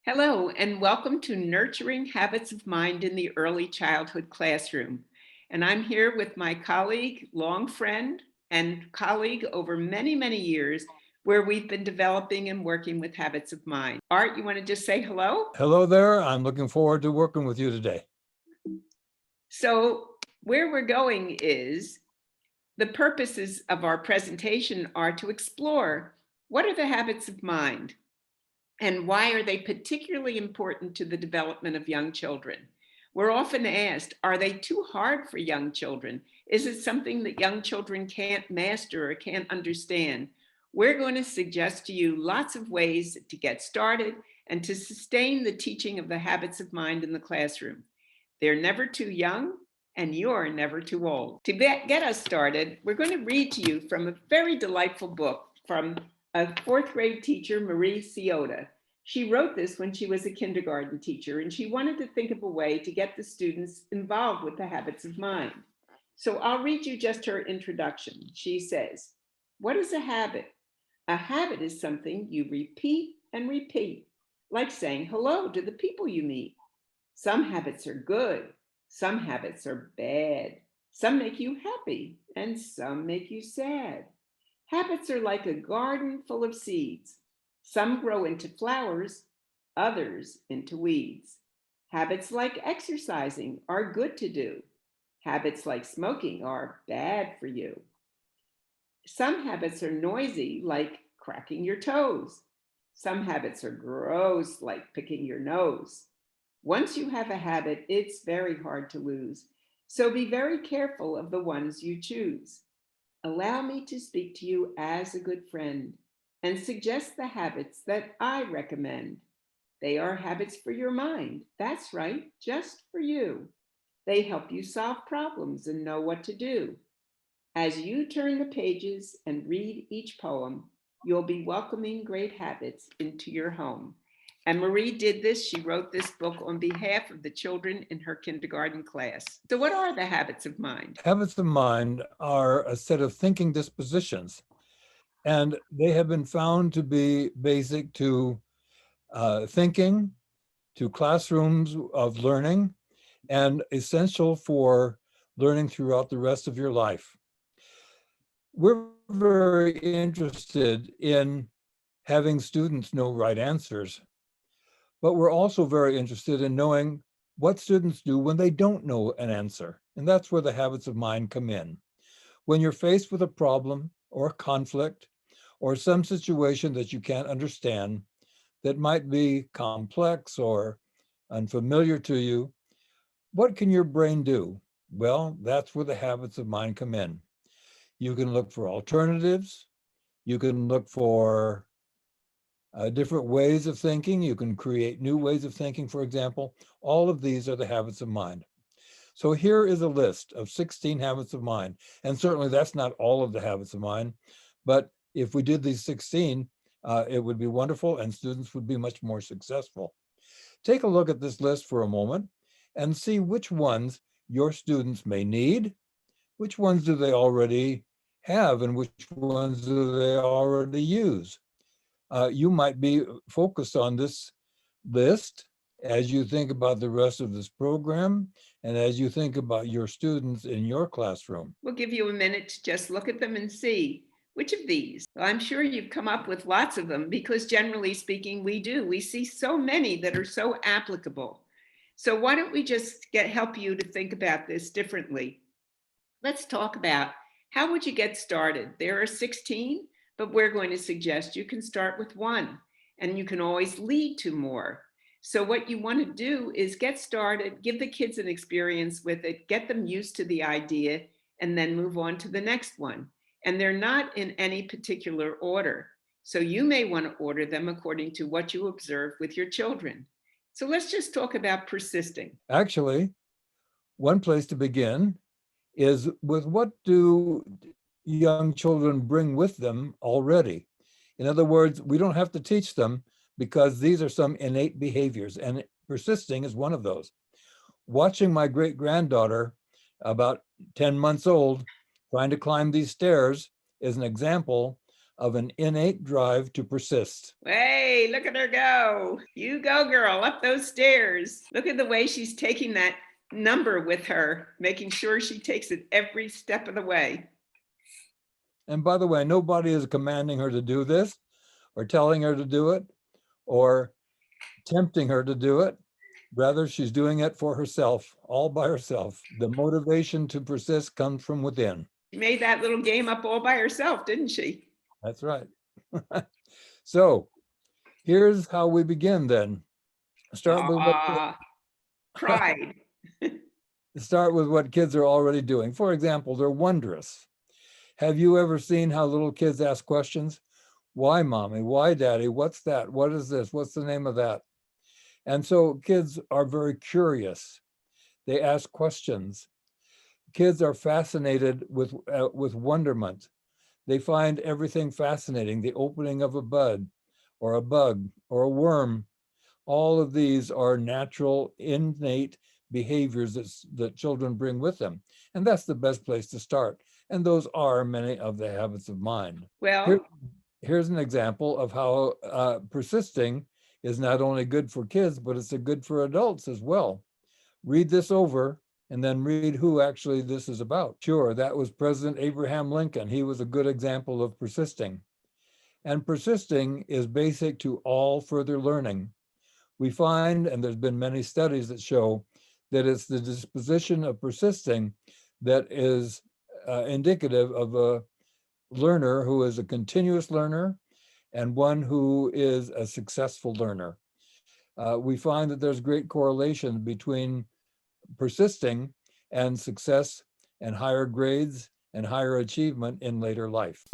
Hello, and welcome to Nurturing Habits of Mind in the Early Childhood Classroom. And I'm here with my colleague, long friend, and colleague over many, many years, where we've been developing and working with habits of mind. Art, you want to just say hello? Hello there. I'm looking forward to working with you today. So where we're going is the purposes of our presentation are to explore what are the habits of mind and why are they particularly important to the development of young children. We're often asked, are they too hard for young children? Is it something that young children can't master or can't understand? We're going to suggest to you lots of ways to get started and to sustain the teaching of the habits of mind in the classroom. They're never too young, and you're never too old. To get us started, we're going to read to you from a very delightful book from a fourth grade teacher, Marie Ciota. She wrote this when she was a kindergarten teacher, and she wanted to think of a way to get the students involved with the habits of mind. So I'll read you just her introduction. She says, "What is a habit? A habit is something you repeat and repeat, like saying hello to the people you meet. Some habits are good, some habits are bad. Some make you happy, and some make you sad. Habits are like a garden full of seeds. Some grow into flowers, others into weeds. Habits like exercising are good to do. Habits like smoking are bad for you. Some habits are noisy, like cracking your toes. Some habits are gross, like picking your nose. Once you have a habit, it's very hard to lose. So be very careful of the ones you choose. Allow me to speak to you as a good friend and suggest the habits that I recommend. They are habits for your mind. That's right, just for you. They help you solve problems and know what to do. As you turn the pages and read each poem, you'll be welcoming great habits into your home." And Marie did this. She wrote this book on behalf of the children in her kindergarten class. So what are the habits of mind? Habits of mind are a set of thinking dispositions, and they have been found to be basic to thinking, to classrooms of learning, and essential for learning throughout the rest of your life. We're very interested in having students know right answers, but we're also very interested in knowing what students do when they don't know an answer. And that's where the habits of mind come in. When you're faced with a problem or a conflict or some situation that you can't understand that might be complex or unfamiliar to you, what can your brain do? Well, that's where the habits of mind come in. You can look for alternatives. You can look for different ways of thinking. You can create new ways of thinking, for example. All of these are the habits of mind. So here is a list of 16 habits of mind. And certainly that's not all of the habits of mind, but if we did these 16, it would be wonderful and students would be much more successful. Take a look at this list for a moment and see which ones your students may need, which ones do they already have, and which ones do they already use. You might be focused on this list as you think about the rest of this program and as you think about your students in your classroom. We'll give you a minute to just look at them and see which of these. Well, I'm sure you've come up with lots of them because generally speaking, we do. We see so many that are so applicable. So why don't we just help you to think about this differently? Let's talk about how would you get started? There are 16, but we're going to suggest you can start with one, and you can always lead to more. So what you want to do is get started, give the kids an experience with it, get them used to the idea, and then move on to the next one. And they're not in any particular order. So you may want to order them according to what you observe with your children. So let's just talk about persisting. Actually, one place to begin is with what do young children bring with them already? In other words, we don't have to teach them because these are some innate behaviors, and persisting is one of those. Watching my great-granddaughter, about 10 months old, Trying to climb these stairs is an example of an innate drive to persist. Hey, look at her go. You go, girl, up those stairs. Look at the way she's taking that number with her, making sure she takes it every step of the way. And by the way, nobody is commanding her to do this or telling her to do it or tempting her to do it. Rather, she's doing it for herself, all by herself. The motivation to persist comes from within. She made that little game up all by herself, didn't she? That's right. So here's how we begin then. Start with Pride. what kids are already doing. For example, they're wondrous. Have you ever seen how little kids ask questions? Why, mommy? Why, daddy? What's that? What is this? What's the name of that? And so kids are very curious. They ask questions. Kids are fascinated with wonderment. They find everything fascinating. The opening of a bud or a bug or a worm. All of these are natural, innate behaviors that children bring with them. And that's the best place to start. And those are many of the habits of mind. Well, Here's an example of how persisting is not only good for kids, but it's good for adults as well. Read this over and then read who actually this is about. Sure, that was President Abraham Lincoln. He was a good example of persisting. And persisting is basic to all further learning. We find, and there's been many studies that show, that it's the disposition of persisting that is indicative of a learner who is a continuous learner and one who is a successful learner. We find that there's great correlation between persisting and success and higher grades and higher achievement in later life.